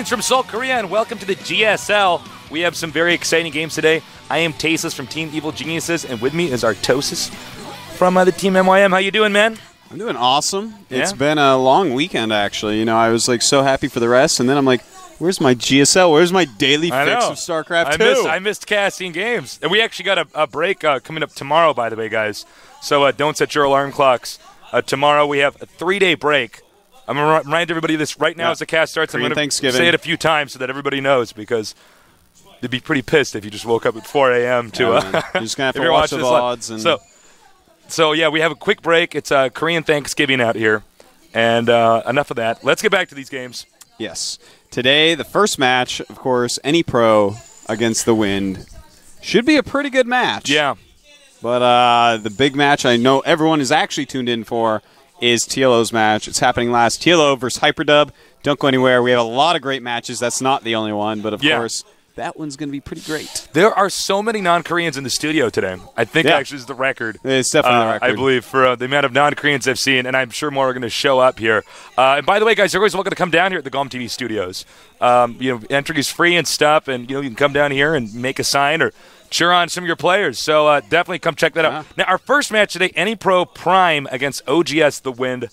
Greetings from Seoul, Korea, and welcome to the GSL. We have some very exciting games today. I am Tasis from Team Evil Geniuses, and with me is Artosis from the Team MYM. How you doing, man? I'm doing awesome. Yeah? It's been a long weekend, actually. You know, I was like so happy for the rest, and then I'm like, where's my GSL? Where's my daily fix of Starcraft 2? I missed casting games. And we actually got a break coming up tomorrow, by the way, guys. So don't set your alarm clocks. Tomorrow we have a 3-day break. I'm going to remind everybody of this right now as the cast starts. Korean I'm going to Thanksgiving. say it a few times so that everybody knows, because they'd be pretty pissed if you just woke up at 4 a.m. to You're just going to have to watch the VODs. And So, yeah, we have a quick break. It's Korean Thanksgiving out here. And enough of that. Let's get back to these games. Yes. Today, the first match, of course, anypro against TheWind. Should be a pretty good match. Yeah. But the big match I know everyone is actually tuned in for is TLO's match. It's happening last. TLO versus Hyperdub. Don't go anywhere. We have a lot of great matches. That's not the only one, but of course, that one's going to be pretty great. There are so many non-Koreans in the studio today. I think actually is the record. It's definitely the record. I believe, for the amount of non-Koreans I've seen, and I'm sure more are going to show up here. And by the way, guys, you're always welcome to come down here at the GOMTV studios. Entry is free and stuff, and you can come down here and make a sign or cheer on some of your players. So definitely come check that out. Now, our first match today, anypro Prime against OGS TheWind.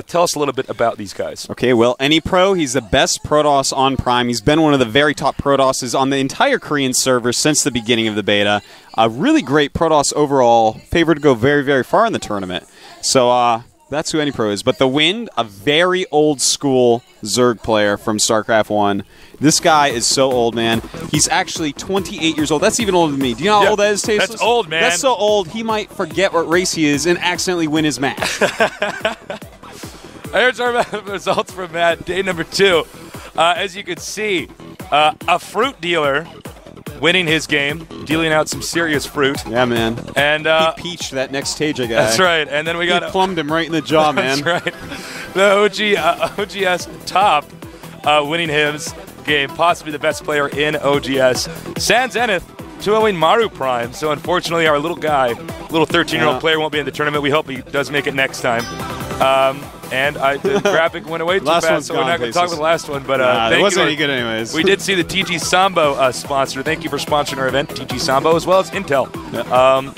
Tell us a little bit about these guys. Okay, well, anypro, he's the best Protoss on Prime. He's been one of the very top Protosses on the entire Korean server since the beginning of the beta. A really great Protoss overall, favored to go very, very far in the tournament. So that's who anypro is. But TheWind, a very old school Zerg player from Starcraft 1. This guy is so old, man. He's actually 28 years old. That's even older than me. Do you know how old that is, Tasteless? That's old, man. That's so old, he might forget what race he is and accidentally win his match. Here's our results from day number 2. As you can see, a fruit dealer winning his game, dealing out some serious fruit. Yeah, man. And he peached that next stage guy. That's right. And then we got he plumbed him right in the jaw, man. That's right. The OGS top winning his game, possibly the best player in OGS. San Zenith 2-0ing Maru Prime. So unfortunately, our little guy, little 13-year-old player, won't be in the tournament. We hope he does make it next time. And the graphic went away too fast, so we're not going to talk about the last one. But it wasn't any good anyways. We did see the TG Sambo sponsor. Thank you for sponsoring our event, TG Sambo, as well as Intel.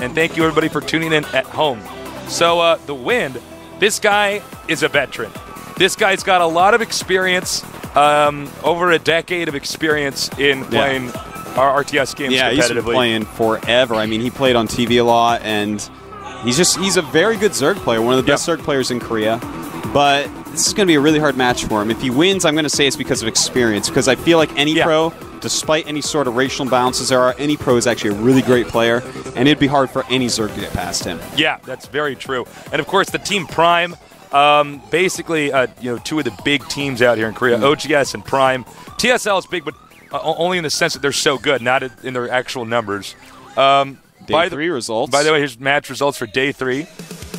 And thank you, everybody, for tuning in at home. So TheWind, this guy is a veteran. This guy's got a lot of experience, over a decade of experience in playing our RTS games competitively. Yeah, he's been playing forever. I mean, he played on TV a lot, and he's a very good Zerg player, one of the best Zerg players in Korea. But this is going to be a really hard match for him. If he wins, I'm going to say it's because of experience, because I feel like anypro, despite any sort of racial imbalances there are, anypro is actually a really great player, and it'd be hard for any Zerg to get past him. Yeah, that's very true. And of course, the Team Prime, basically, two of the big teams out here in Korea, OGS and Prime. TSL is big, but only in the sense that they're so good, not in their actual numbers. Day 3 results. By the way, here's match results for Day 3.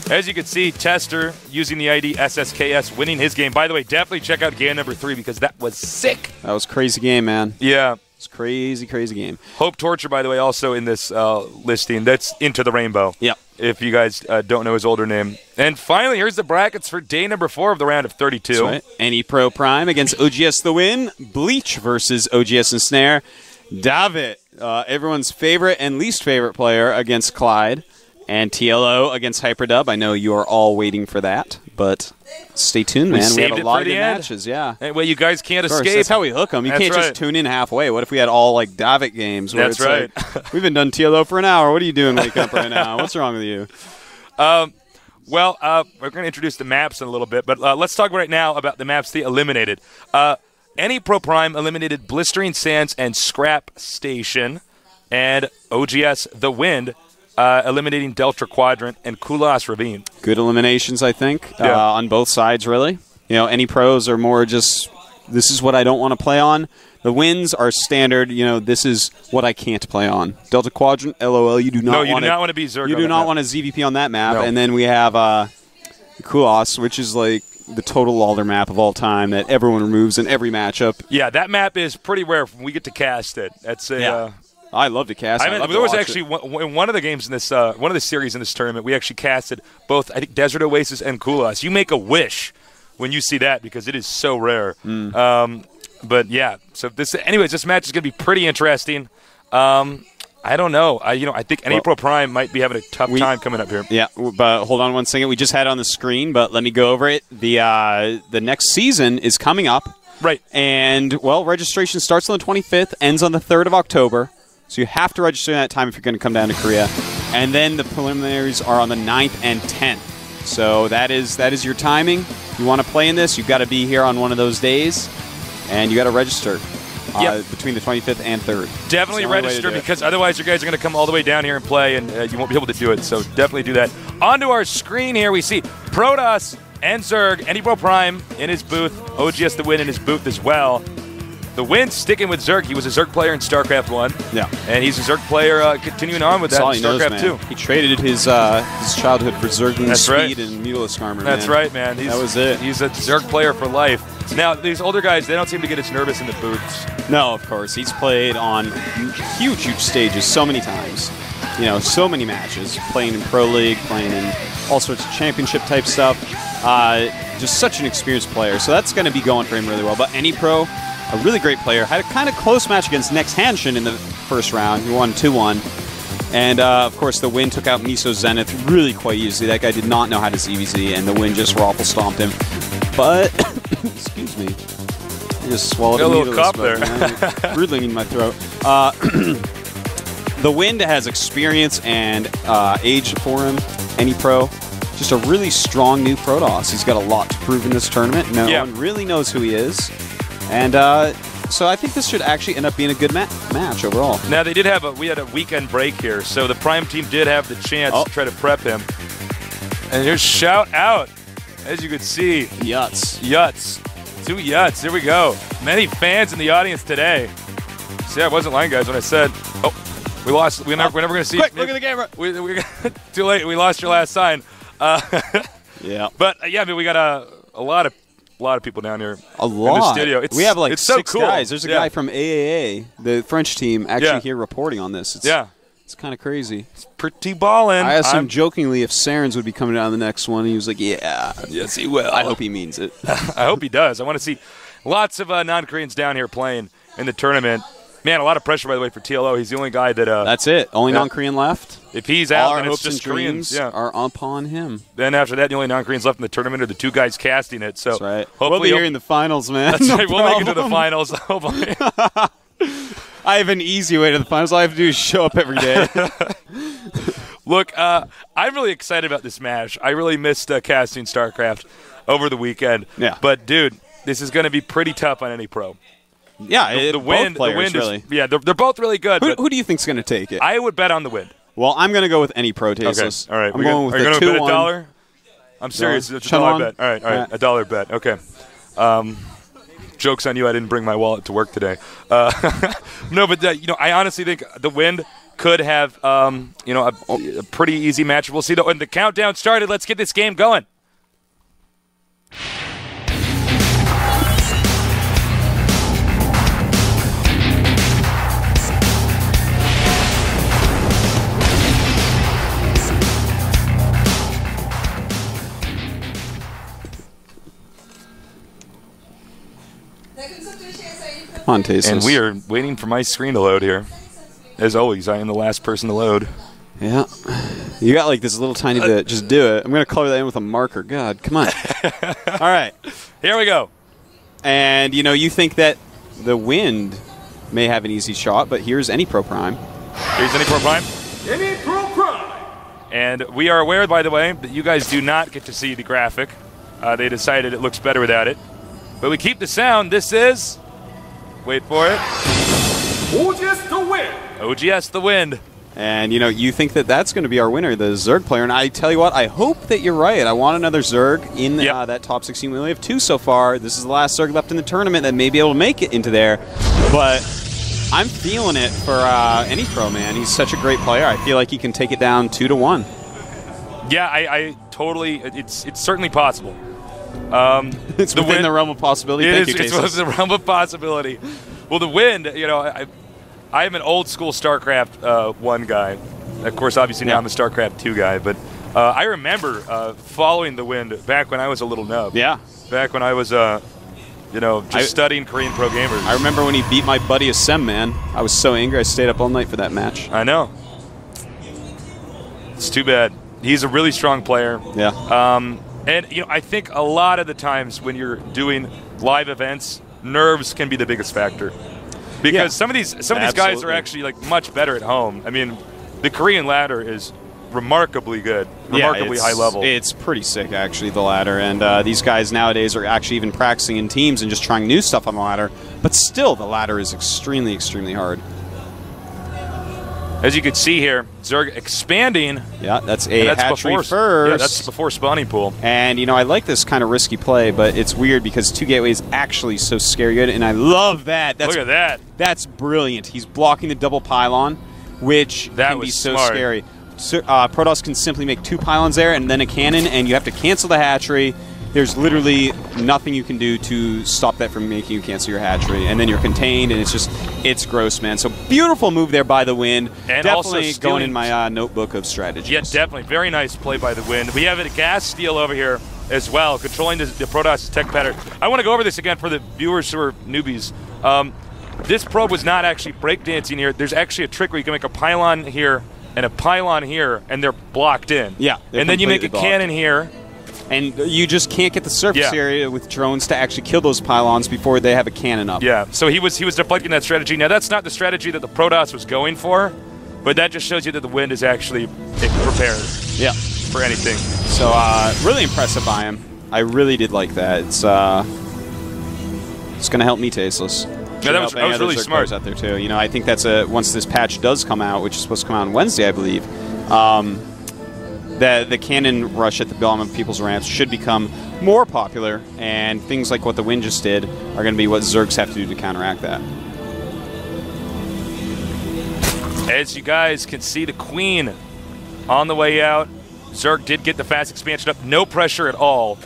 As you can see, Tester using the ID SSKS winning his game. By the way, definitely check out game number 3 because that was sick. That was a crazy game, man. Yeah. It's crazy, crazy game. Hope Torture, by the way, also in this listing. That's Into the Rainbow. Yep. If you guys don't know his older name. And finally, here's the brackets for day number 4 of the round of 32. That's right. anypro Prime against OGS TheWind. Bleach versus OGS and Snare. David, everyone's favorite and least favorite player against Clyde. And TLO against Hyperdub. I know you are all waiting for that, but stay tuned, man. We have a lot of good matches, Hey, well, you guys can't escape. That's how we hook them. You can't just tune in halfway. What if we had all, like, Davik games? Where That's right. Like, we've been done TLO for an hour. What are you doing wake up right now? What's wrong with you? We're going to introduce the maps in a little bit, but let's talk right now about the maps they eliminated. anypro Prime eliminated Blistering Sands and Scrap Station, and OGS TheWind eliminating Delta Quadrant and Kulas Ravine. Good eliminations, I think, on both sides, really. You know, any pros are more just, this is what I don't want to play on. The wins are standard. You know, this is what I can't play on. Delta Quadrant, LOL, you do not want to be Zerg. You do not want a ZVP on that map. No. And then we have Kulas, which is like the total Lawler map of all time that everyone removes in every matchup. Yeah, that map is pretty rare when we get to cast it. That's a... I love to cast. There was actually one of the games in this, one of the series in this tournament, we actually casted both, I think, Desert Oasis and Kulas. You make a wish when you see that because it is so rare. But yeah, so anyways, this match is going to be pretty interesting. I don't know. I think anypro Prime might be having a tough time coming up here. Yeah, but hold on one second. We just had it on the screen, but let me go over it. The next season is coming up. Right. And, well, registration starts on the 25th, ends on the 3rd of October. So you have to register in that time if you're going to come down to Korea. And then the preliminaries are on the 9th and 10th. So that is your timing. If you want to play in this, you've got to be here on one of those days, and you got to register. Between the 25th and 3rd. Definitely register, because otherwise you guys are going to come all the way down here and play, and you won't be able to do it. So definitely do that. Onto our screen here, we see Protoss and Zerg, anypro Prime in his booth, OGS TheWind in his booth as well. TheWind sticking with Zerg. He was a Zerg player in Starcraft 1. Yeah. And he's a Zerg player continuing on with that in Starcraft 2. He traded his childhood for Zergling speed and Mutalisk armor. That's right, man. That was it. He's a Zerg player for life. Now, these older guys, they don't seem to get as nervous in the booths. No, of course. He's played on huge stages so many times. So many matches. Playing in Pro League, playing in all sorts of championship-type stuff. Just such an experienced player. So that's going to be going for him really well. But anypro, a really great player. Had a kind of close match against Next Hanshin in the first round. He won 2-1. And, of course, TheWind took out Miso Zenith really quite easily. That guy did not know how to ZVZ, and TheWind just raffle-stomped him. But, excuse me, I just swallowed a little cup there. Rudely in my throat. TheWind has experience and age for him, anypro. Just a really strong new Protoss. He's got a lot to prove in this tournament. No one really knows who he is. And so I think this should actually end up being a good match overall. Now, we had a weekend break here, so the Prime team did have the chance to try to prep him. And here's Shout Out. As you can see. Yuts. 2 Yuts. Here we go. Many fans in the audience today. See, I wasn't lying, guys, when I said, we lost. We're never going to see. Quick, look at the camera. We too late. We lost your last sign. Yeah. But, I mean, we got a lot of people down here in the studio. We have like it's 6 so cool. Guys. There's a guy from AAA, the French team, actually here reporting on this. It's kind of crazy. It's pretty ballin'. I asked him jokingly if Sarens would be coming down the next one. He was like, yes, he will. I hope he means it. I hope he does. I want to see lots of non-Koreans down here playing in the tournament. Man, a lot of pressure, by the way, for TLO. He's the only guy that... That's it. Only non-Korean left. If he's out, all then our it's hopes just and Koreans. dreams are upon him. Then after that, the only non-Koreans left in the tournament are the 2 guys casting it. So that's right. Hopefully we'll be here in the finals, man. That's right. We'll make it to the finals. Hopefully. I have an easy way to the finals. All I have to do is show up every day. Look, I'm really excited about this match. I really missed casting StarCraft over the weekend. Yeah. But, dude, this is going to be pretty tough on anypro. Yeah, TheWind, players, really. They're both really good. Who do you think's going to take it? I would bet on TheWind. Well, I'm going to go with anypro, Tasteless. Okay, all right. I'm going with are you the going to bet $2-1. $1? I'm serious. It's a $1 bet. All right. A $1 bet. Okay. Joke's on you. I didn't bring my wallet to work today. No, but I honestly think TheWind could have a pretty easy match. We'll see. When the countdown started, let's get this game going. Come on, Tasteless. And we are waiting for my screen to load here. As always, I am the last person to load. Yeah. You got like this little tiny bit. Just do it. I'm going to color that in with a marker. God, come on. All right. Here we go. And, you think that TheWind may have an easy shot, but here's anypro Prime. Here's anypro Prime. anypro Prime. And we are aware, by the way, that you guys do not get to see the graphic. They decided it looks better without it. But we keep the sound. This is... Wait for it. OGS TheWind. OGS TheWind. And, you think that that's going to be our winner, the Zerg player. And I tell you what, I hope that you're right. I want another Zerg in that top 16. We only have 2 so far. This is the last Zerg left in the tournament that may be able to make it into there. But I'm feeling it for anypro, man. He's such a great player. I feel like he can take it down 2-1. Yeah, I totally. It's certainly possible. It's within the realm of possibility. It's within the realm of possibility. Well, TheWind, I am an old school StarCraft 1 guy. Of course, obviously now I'm a StarCraft 2 guy. But I remember following TheWind back when I was a little nub. Yeah. Back when I was You know, just studying Korean pro gamers. I remember when he beat my buddy Asem, man. I was so angry I stayed up all night for that match. I know. It's too bad. He's a really strong player. Yeah. And you know, I think a lot of the times when you're doing live events, nerves can be the biggest factor. Because some of these guys are actually like much better at home. I mean, the Korean ladder is remarkably good, remarkably high level. It's pretty sick, actually, the ladder. And these guys nowadays are actually even practicing in teams and just trying new stuff on the ladder. But still, the ladder is extremely, extremely hard. As you can see here, Zerg expanding. Yeah, that's a hatchery first. Yeah, that's before spawning pool. And, you know, I like this kind of risky play, but it's weird because 2 gateway is actually so scary good, and I love that. Look at that. That's brilliant. He's blocking the double pylon, which can be so scary. So, Protoss can simply make 2 pylons there and then a cannon, and you have to cancel the hatchery. There's literally nothing you can do to stop that from making you cancel your hatchery. And then you're contained, and it's gross, man. So beautiful move there by TheWind. And definitely also going in my notebook of strategies. Yeah, definitely. Very nice play by TheWind. We have a gas steal over here as well, controlling the Protoss tech pattern. I want to go over this again for the viewers who are newbies. This probe was not actually breakdancing here. There's actually a trick where you can make a pylon here and a pylon here, and they're blocked in. Yeah. And then you make a cannon here. And you just can't get the surface area with drones to actually kill those pylons before they have a cannon up. Yeah, so he was deflecting that strategy. Now, that's not the strategy that the Protoss was going for, but that just shows you that TheWind is actually prepared for anything. So, really impressive by him. I really did like that. It's going to help me, Tasteless. Yeah, that was really smart. Out there too. You know, I think that's once this patch does come out, which is supposed to come out on Wednesday, I believe. The cannon rush at the bottom of people's ramps should become more popular, and things like what TheWind just did are going to be what Zergs have to do to counteract that. As you guys can see, the Queen on the way out. Zerg did get the fast expansion up, no pressure at all.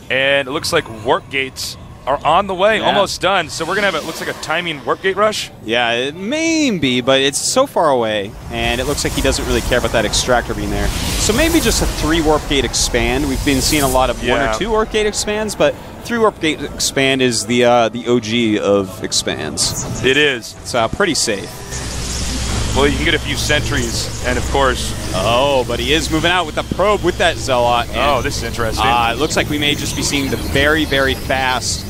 And it looks like warp gates are on the way, almost done. So we're going to have, it looks like a timing warp gate rush. Yeah, it may be, but it's so far away, and it looks like he doesn't really care about that extractor being there. So maybe just a 3 warp gate expand. We've been seeing a lot of 1 or 2 warp gate expands, but 3 warp gate expand is the OG of expands. It is. It's pretty safe. Well, you can get a few sentries, and of course... Oh, but he is moving out with the probe with that Zealot. Oh, this is interesting. It looks like we may just be seeing the very, very fast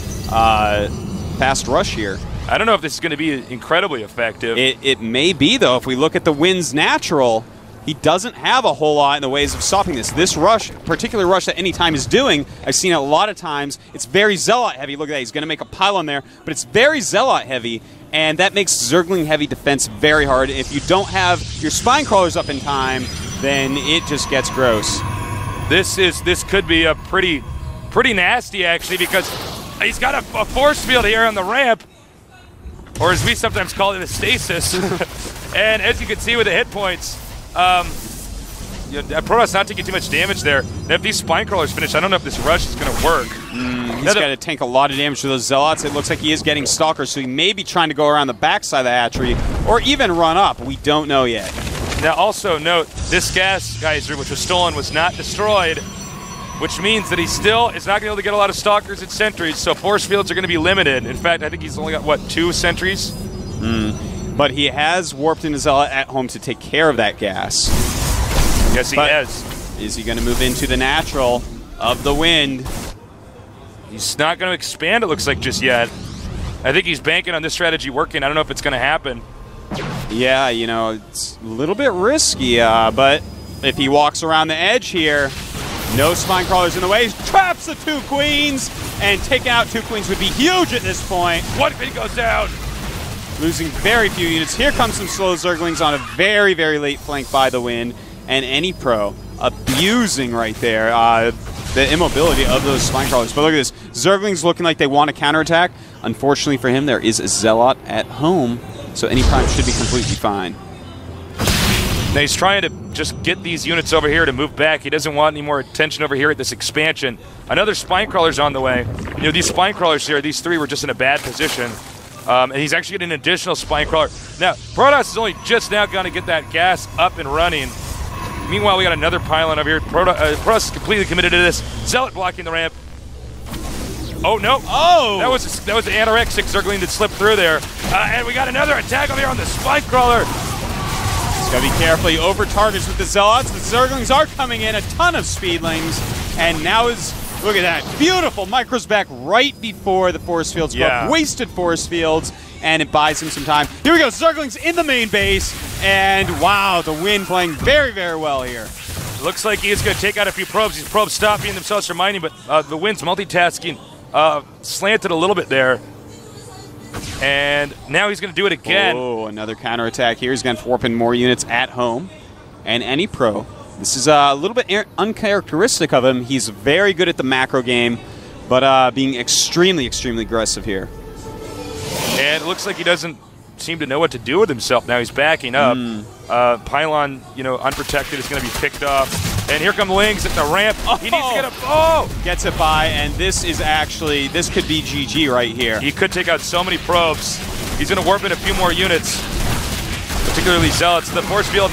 rush here. I don't know if this is going to be incredibly effective. It may be, though. If we look at TheWind's natural, he doesn't have a whole lot in the ways of stopping this. This rush, particular rush that Anytime is doing, I've seen it a lot of times. It's very Zealot heavy. Look at that. He's going to make a pylon there, but it's very Zealot heavy. And that makes Zergling heavy defense very hard. If you don't have your spine crawlers up in time, then it just gets gross. This could be a pretty nasty, actually, because he's got a force field here on the ramp, or as we sometimes call it, a stasis. And as you can see with the hit points, Protoss not taking too much damage there. And if these spine crawlers finish, I don't know if this rush is going to work. He's got to tank a lot of damage to those Zealots. It looks like he is getting Stalkers, so he may be trying to go around the backside of the hatchery, or even run up. We don't know yet. Now, also note, this gas geyser, which was stolen, was not destroyed, which means that he still is not going to be able to get a lot of Stalkers and sentries, so force fields are going to be limited. In fact, I think he's only got, what, 2 sentries? But he has warped into Zealot at home to take care of that gas. Yes, he has. Is he going to move into the natural of TheWind? He's not going to expand, it looks like, just yet. I think he's banking on this strategy working. I don't know if it's going to happen. Yeah, you know, it's a little bit risky, but if he walks around the edge here, no spine crawlers in the way, he traps the 2 queens, and taking out 2 queens would be huge at this point. 1 queen goes down. Losing very few units. Here comes some slow Zerglings on a very, very late flank by TheWind, and anypro abusing right there the immobility of those spine crawlers. But look at this. Zerglings looking like they want to counterattack. Unfortunately for him, there is a Zealot at home, so any prime should be completely fine. Now he's trying to just get these units over here to move back. He doesn't want any more attention over here at this expansion. Another spine crawler's on the way. You know, these spine crawlers here, these 3 were just in a bad position. And he's actually getting an additional spine crawler. Now, Protoss is only just now going to get that gas up and running. Meanwhile, we got another pylon over here. Protoss is completely committed to this. Zealot blocking the ramp. Oh, no. Oh! That was the anorexic Zergling that slipped through there. And we got another attack over here on the Spine Crawler. He's got to be careful. He over-targets with the Zealots. The Zerglings are coming in, a ton of Speedlings. And now is, look at that, beautiful micros back right before the force fields go up. Wasted force fields, and it buys him some time. Here we go, Zerglings in the main base. And wow, TheWind playing very, very well here. Looks like he is going to take out a few probes. These probes stopping themselves from mining, but TheWind's multitasking slanted a little bit there. And now he's going to do it again. Oh, another counterattack here. He's going to warp in more units at home. And anypro. This is a little bit uncharacteristic of him. He's very good at the macro game, but being extremely, extremely aggressive here. And it looks like he doesn't seem to know what to do with himself now. He's backing up. Pylon, unprotected, is going to be picked off. And here come Lings at the ramp. He needs to get a... Gets it by, and this is actually... This could be GG right here. He could take out so many probes. He's going to warp in a few more units, particularly Zealots. The force field,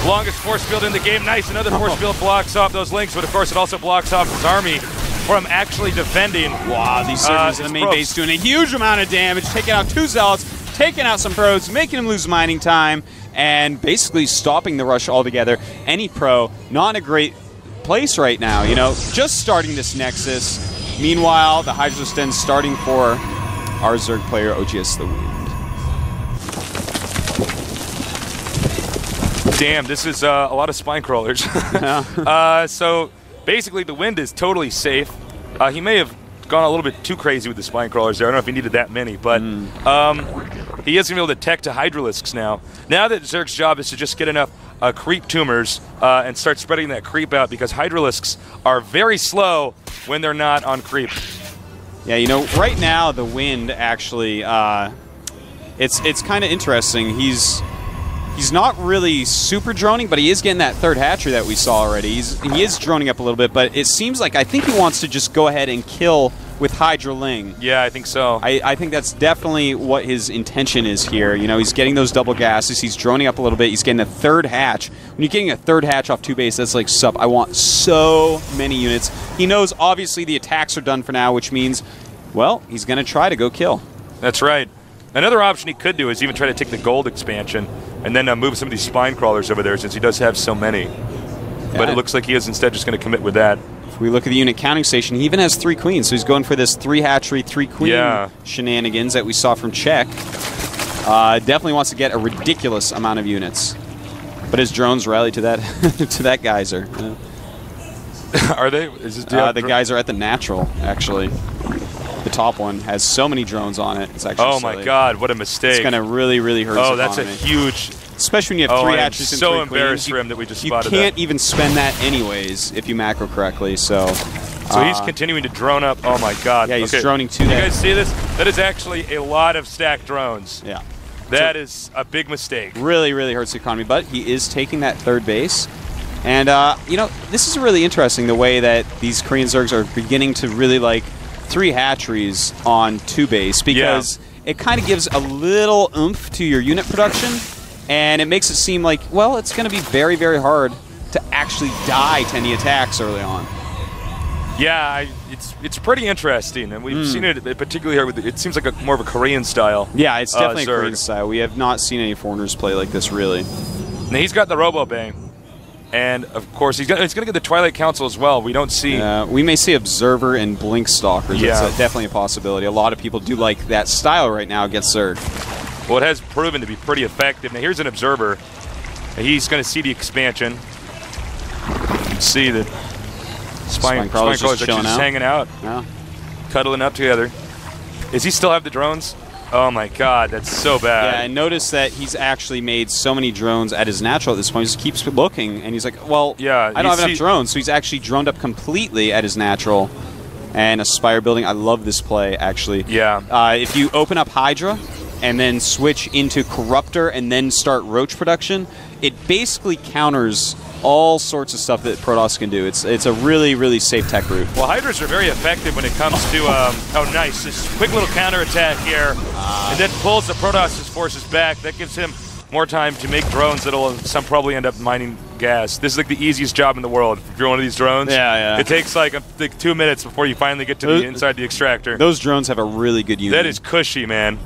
longest force field in the game. Nice, another force field blocks off those Lings, but of course it also blocks off his army from actually defending. Wow, these Zerglings in the main base doing a huge amount of damage, taking out 2 Zealots, taking out some probes, making him lose mining time, and basically stopping the rush altogether. anypro, not in a great place right now, just starting this Nexus. Meanwhile, the Hydra's Den starting for our Zerg player, OGS TheWind. Damn, this is a lot of spine crawlers. So basically, TheWind is totally safe. He may have gone a little bit too crazy with the spine crawlers there. I don't know if he needed that many, but he is going to be able to tech to Hydralisks now. Now that Zerg's job is to just get enough creep tumors and start spreading that creep out, because Hydralisks are very slow when they're not on creep. Yeah, right now TheWind actually, it's kind of interesting. He's not really super droning, but he is getting that third hatchery that we saw already. He is droning up a little bit, but it seems like I think he wants to just go ahead and kill with Hydra Ling. Yeah, I think so. I think that's definitely what his intention is here. He's getting those double gases. He's droning up a little bit. He's getting a third hatch. When you're getting a third hatch off 2 base, that's like I want so many units. He knows, obviously, the attacks are done for now, which means, well, he's going to try to go kill. That's right. Another option he could do is even try to take the gold expansion and then move some of these spine crawlers over there, since he does have so many. Yeah. But it looks like he is instead just going to commit with that. If we look at the unit counting station, he even has 3 queens, so he's going for this 3 hatchery, 3 queen shenanigans that we saw from Czech. Definitely wants to get a ridiculous amount of units. But his drones rally to that to that geyser. Are they? Is this the geyser at the natural, actually. The top one has so many drones on it. It's actually silly. My God, what a mistake. It's going to really, really hurt his economy. That's a huge... Especially when you have 3 hatcheries and 3 queens. So embarrassed for him that we just spotted that. You can't even spend that anyways if you macro correctly, so... So he's continuing to drone up. Oh, my God. Yeah, he's droning to that. You guys see this? That is actually a lot of stacked drones. Yeah. That is a big mistake. Really, really hurts the economy, but he is taking that third base. And, this is really interesting, the way that these Korean Zergs are beginning to really, 3 hatcheries on 2 base, because it kind of gives a little oomph to your unit production, and it makes it seem like, well, it's going to be very, very hard to actually die to any attacks early on. Yeah, it's pretty interesting, and we've seen it particularly here. It seems like more of a Korean style. Yeah, it's definitely a Korean style. We have not seen any foreigners play like this, really. Now he's got the Robo-Bang. And, of course, he's going to get the Twilight Council as well. We don't see... we may see Observer and Blink Stalkers. Yeah. That's definitely a possibility. A lot of people do like that style right now against Zerg. Well, it has proven to be pretty effective. Now, here's an Observer. He's going to see the expansion. You can see that Spine Crawlers are just hanging out. Yeah. Cuddling up together. Does he still have the drones? Oh my God, that's so bad. Yeah, and notice that he's actually made so many drones at his natural at this point. He just keeps looking, and he's like, well, I don't have enough drones. So he's actually droned up completely at his natural. And a Spire building. I love this play, actually. Yeah. If you open up Hydra and then switch into Corruptor and then start Roach production, it basically counters all sorts of stuff that Protoss can do. It's a really, really safe tech route. Well, Hydras are very effective when it comes to, oh nice, this quick little counterattack here, and then pulls the Protoss' forces back. That gives him more time to make drones that'll probably end up gas. This is like the easiest job in the world. If you're one of these drones, Yeah. it takes like 2 minutes before you finally get to the inside the extractor. Those drones have a really good unit. That is cushy, man.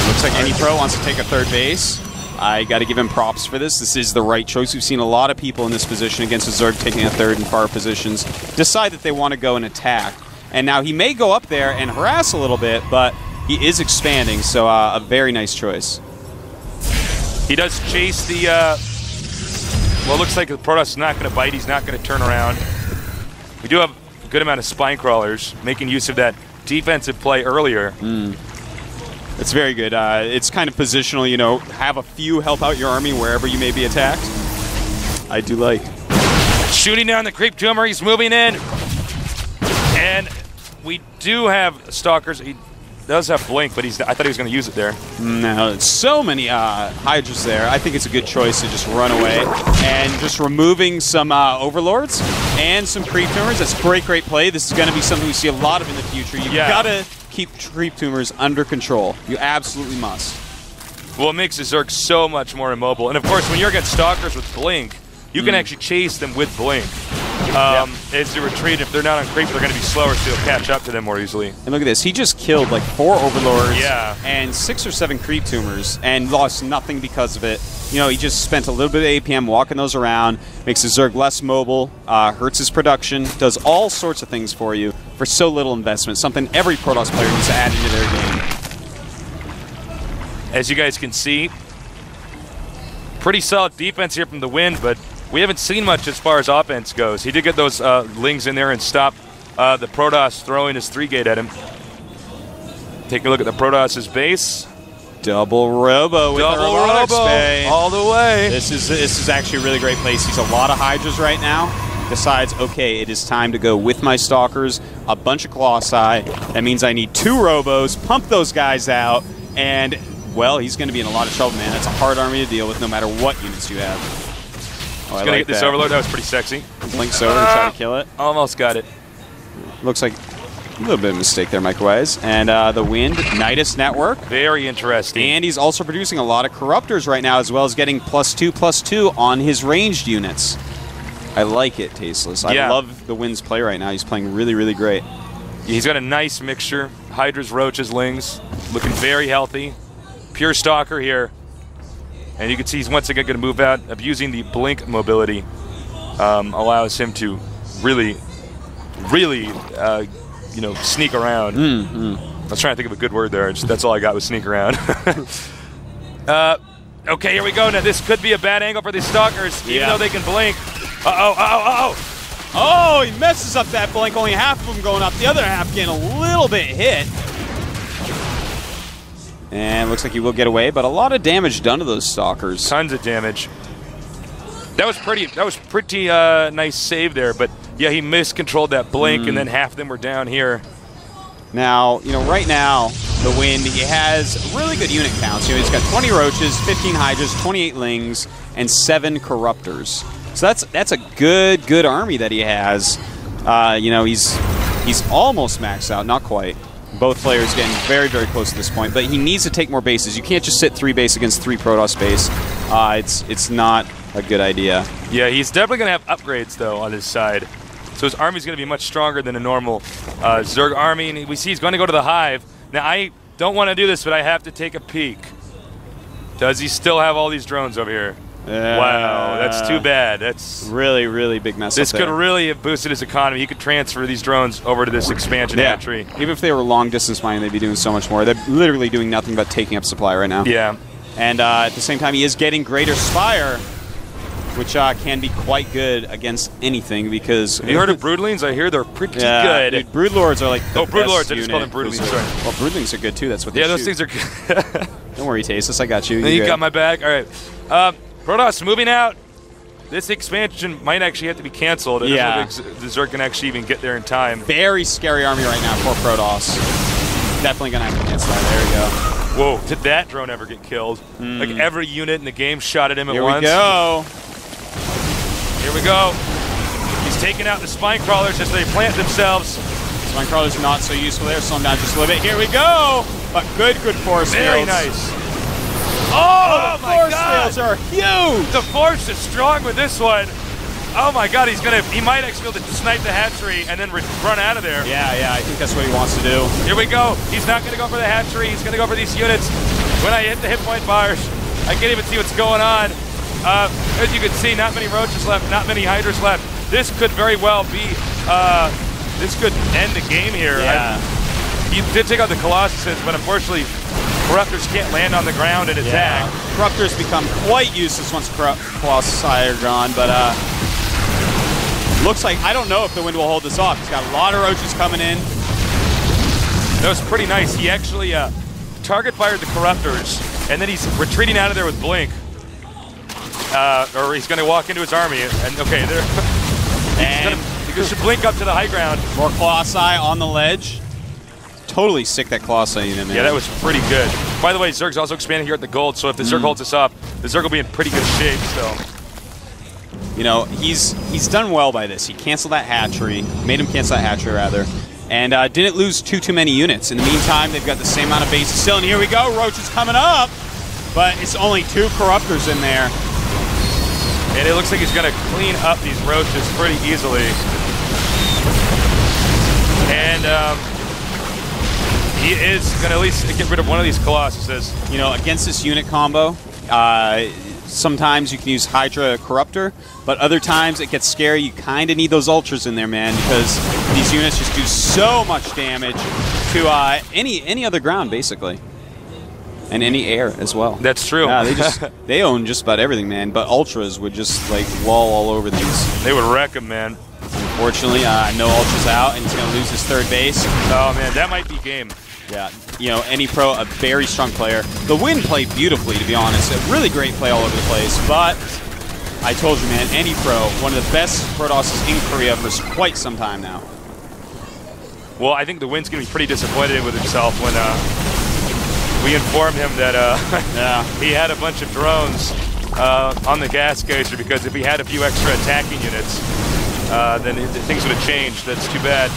Looks like anypro wants to take a third base. I got to give him props for this. This is the right choice. We've seen a lot of people in this position against a Zerg taking a third and far positions decide that they want to go and attack. And now he may go up there and harass a little bit, but he is expanding, so a very nice choice. He does chase the, well, it looks like the Protoss is not going to bite. He's not going to turn around. We do have a good amount of spine crawlers, making use of that defensive play earlier. It's very good. It's kind of positional, you know, have a few help out your army wherever you may be attacked. I do like. Shooting down the creep tumor, he's moving in. And we do have Stalkers. He does have Blink, but I thought he was going to use it there. No, so many Hydras there. I think it's a good choice to just run away. And just removing some Overlords and some creep tumors. That's great play. This is going to be something we see a lot of in the future. You've got to keep creep tumors under control. You absolutely must. Well, it makes the Zerg so much more immobile. And of course, when you're against Stalkers with Blink, you can actually chase them with Blink. As they retreat, if they're not on creep, they're going to be slower, so you'll catch up to them more easily. And look at this. He just killed like 4 Overlords and 6 or 7 creep tumors and lost nothing because of it. You know, he just spent a little bit of APM walking those around, makes the Zerg less mobile, hurts his production, does all sorts of things for you for so little investment, something every Protoss player needs to add into their game. As you guys can see, pretty solid defense here from TheWind, but we haven't seen much as far as offense goes. He did get those Lings in there and stop the Protoss throwing his 3-gate at him. Take a look at the Protoss's base. Double Robo with Double Robo all the way. This is actually a really great play. Sees a lot of Hydras right now. Decides, okay, it is time to go with my Stalkers, a bunch of Colossi. That means I need 2 Robos, pump those guys out, and, well, he's going to be in a lot of trouble, man. That's a hard army to deal with no matter what units you have. He's going to get this Overlord. That was pretty sexy. Blinks over to try to kill it. Almost got it. Looks like a little bit of a mistake there, Microwise. And TheWind, Nidus Network. Very interesting. And he's also producing a lot of Corruptors right now, as well as getting +2/+2 on his ranged units. I like it, Tasteless. I love TheWind's play right now. He's playing really, really great. He's got a nice mixture. Hydras, Roaches, Lings. Looking very healthy. Pure Stalker here. And you can see he's once again going to move out. Abusing the Blink mobility allows him to really, you know, sneak around. I was trying to think of a good word there. That's all I got was sneak around. Okay, here we go. Now this could be a bad angle for these Stalkers, even though they can blink. Oh, he messes up that blink. Only half of them going up. The other half getting a little bit hit. And looks like he will get away, but a lot of damage done to those Stalkers. Tons of damage. That was pretty nice save there, but yeah, he miscontrolled that blink, and then half of them were down here. Now, you know, right now, TheWind, he has really good unit counts. You know, he's got 20 Roaches, 15 Hydras, 28 Lings, and 7 Corruptors. So that's a good army that he has. You know, he's almost maxed out, not quite. Both players getting very, very close at this point, but he needs to take more bases. You can't just sit 3 base against 3 Protoss base. It's not a good idea. Yeah, he's definitely going to have upgrades, though, on his side. So his army's going to be much stronger than a normal Zerg army, and we see he's going to go to the Hive. Now, I don't want to do this, but I have to take a peek. Does he still have all these drones over here? Wow, that's too bad. That's really, really big mess up This could really have boosted his economy. He could transfer these drones over to this expansion hatchery. Even if they were long distance mining, they'd be doing so much more. They're literally doing nothing but taking up supply right now. Yeah. And at the same time, he is getting Greater Spire, which can be quite good against anything because... Have you heard of Broodlings? I hear they're pretty good. Dude, Broodlords are like the best Broodlords. I just unit. call them Broodlings. Sorry. Well, Broodlings are good too. That's what they those shoot. things are good. Don't worry, Tasteless. I got you. You got my back. All right. Protoss moving out. This expansion might actually have to be canceled. I don't know if the Zerg can actually even get there in time. Very scary army right now for Protoss. Definitely going to have to cancel that. There we go. Whoa, did that drone ever get killed? Like every unit in the game shot at him at Here once. we go. Here we go. He's taking out the spine crawlers as they plant themselves. Spine crawlers not so useful there. Slow him down just a little bit. Here we go. But good force. Very nice. Oh my force God! fields are huge. The force is strong with this one. Oh my God, he might actually be able to snipe the hatchery and then run out of there. Yeah, I think that's what he wants to do. Here we go. He's not going to go for the hatchery. He's going to go for these units. When I hit the hit point bars, I can't even see what's going on. As you can see, not many roaches left, not many hydras left. This could very well be, this could end the game here. Yeah. He did take out the Colossuses, but unfortunately, Corruptors can't land on the ground and attack. Yeah. Corruptors become quite useless once Colossi are gone, but looks like, I don't know if the Wind will hold this off. He's got a lot of roaches coming in. That was pretty nice. He actually target fired the Corruptors, and then he's retreating out of there with Blink. Or he's going to walk into his army, and okay, there. He should blink up to the high ground. More Colossi on the ledge. Totally sick that Colossi unit, man. Yeah, that was pretty good. By the way, Zerg's also expanding here at the gold, so if the Zerg holds us up, the Zerg will be in pretty good shape still. You know, he's done well by this. He canceled that hatchery, made him cancel that hatchery rather, and didn't lose too many units. In the meantime, they've got the same amount of bases still, and here we go, Roaches coming up, but it's only 2 Corruptors in there. And it looks like he's going to clean up these Roaches pretty easily. And he is going to at least get rid of one of these Colossuses. You know, against this unit combo, sometimes you can use Hydra Corruptor, but other times it gets scary. You kind of need those Ultras in there, man, because these units just do so much damage to any other ground, basically. And any air as well. That's true. Yeah, they own just about everything, man. But Ultras would just like wall all over these. They would wreck them, man. Unfortunately, no Ultras out, and he's going to lose his 3rd base. Oh man, that might be game. Yeah, you know, anypro, a very strong player. TheWind played beautifully, to be honest. A really great play all over the place. But I told you, man, anypro, one of the best Protosses in Korea for quite some time now. Well, I think TheWind's going to be pretty disappointed with himself when we informed him that he had a bunch of drones on the gas gauger, because if he had a few extra attacking units, then things would have changed. That's too bad.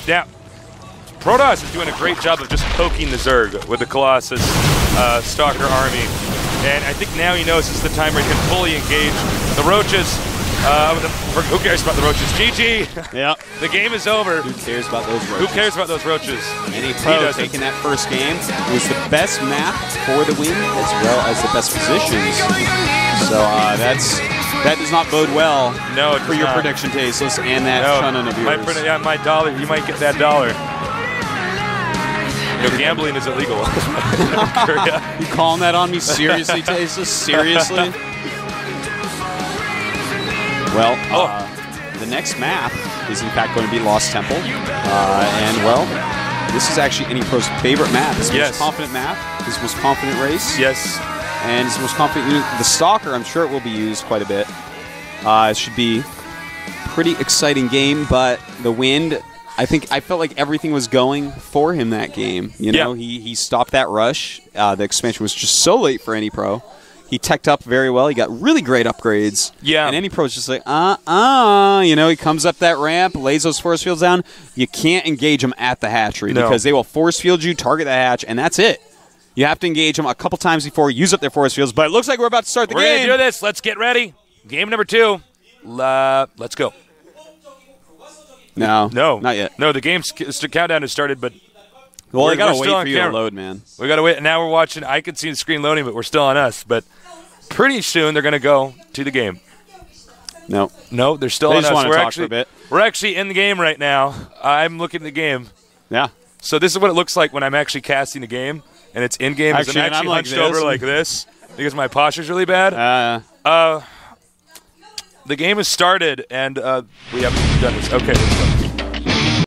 Yeah, Protoss is doing a great job of just poking the Zerg with the Colossus Stalker army. And I think now he knows this is the time where he can fully engage the Roaches. Who cares about the Roaches? GG! Yeah. The game is over. Who cares about those Roaches? Who cares about those Roaches? anypro taking that first game. It was the best map for TheWind, as well as the best positions. So that does not bode well for your prediction, Tasteless, and that shunning of yours. My dollar, you might get that dollar. You know, gambling is illegal. You calling that on me seriously, Tasteless? Seriously? Well, the next map is in fact going to be Lost Temple. And well, this is actually anypro's favorite map. His most confident map, his most confident race. Yes. And his most confident unit. The Stalker, I'm sure it will be used quite a bit. It should be a pretty exciting game, but TheWind, I felt like everything was going for him that game. You know, he stopped that rush. The expansion was just so late for anypro. He teched up very well. He got really great upgrades. Yeah. And anypro's just like, you know, he comes up that ramp, lays those force fields down. You can't engage him at the hatchery because they will force field you, target the hatch, and that's it. You have to engage them a couple times before use up their force fields, but it looks like we're about to start the game. We're going to do this. Let's get ready. Game number 2. Let's go. No, not yet. No, the countdown has started, but well, they got to wait for you to load, man. We got to wait. Now we're watching. I can see the screen loading, but we're still on us. But pretty soon they're going to go to the game. No, they're still on us. We're actually in the game right now. I'm looking at the game. Yeah. So this is what it looks like when I'm actually casting the game, and it's in game. I'm actually hunched over like this because my posture's really bad. The game has started, and we haven't done this. Okay, let's go.